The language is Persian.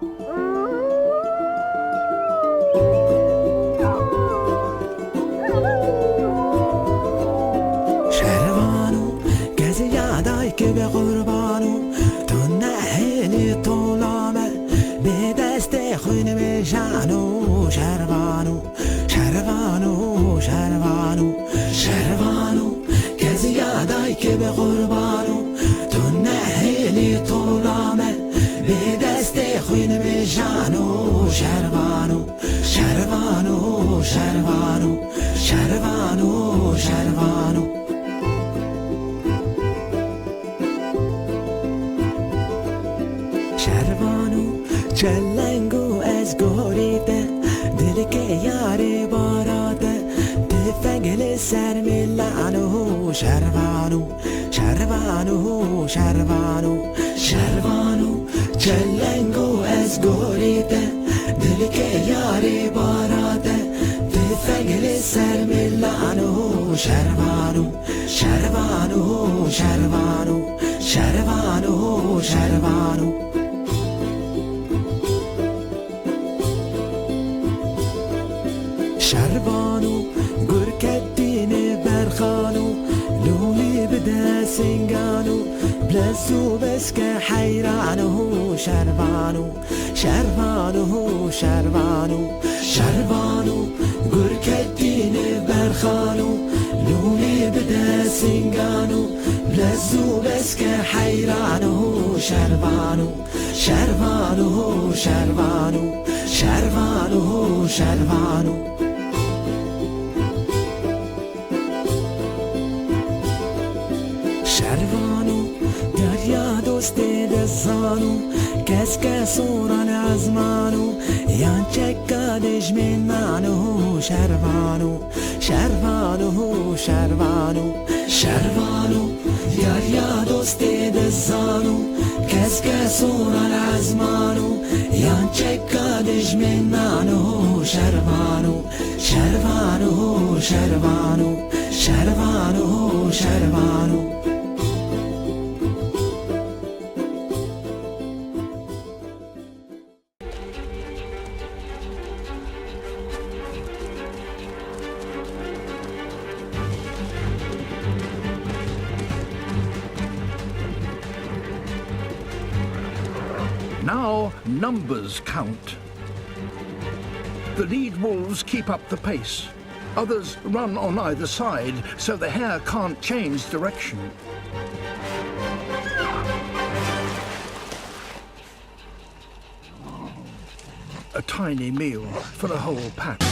شروانو کسی یادای که به قربانو تو نهیلی طولامه به دست خون میشانو شروانو شروانو شروانو شروانو کسی یادای که به قربانو تو نهیلی طولامه به دست خون میشانو شروانو شروانو شروانو شروانو شروانو شروانو چلنگو از گوریده دل که یاری باراده تفنگل سر میلانو شروانو شروانو شروانو شروانو چلنگو از گوریده دل که یاری باراده تفنگل سر میلانو شروانو شروانو شروانو شروانو شروانو شروانو گرکدین برخانو لولی بده سنگانو بلسو بس که حیرانو شروانو شروانو شروانو شروانو گرکدین برخانو لولی بده سنگانو بلسو بس که حیرانو شروانو شروانو شروانو شروانو شروانو شروانو دریا دوست دزانو کس کسوران ازمانو یان چکادش من مانو شروانو شروانو شروانو شروانو دریا دوست دزانو کس کسوران ازمانو یان چکادش من مانو شروانو شروانو شروانو شروانو شروانو Now numbers count. The lead wolves keep up the pace. Others run on either side, so the hare can't change direction. A tiny meal for the whole pack.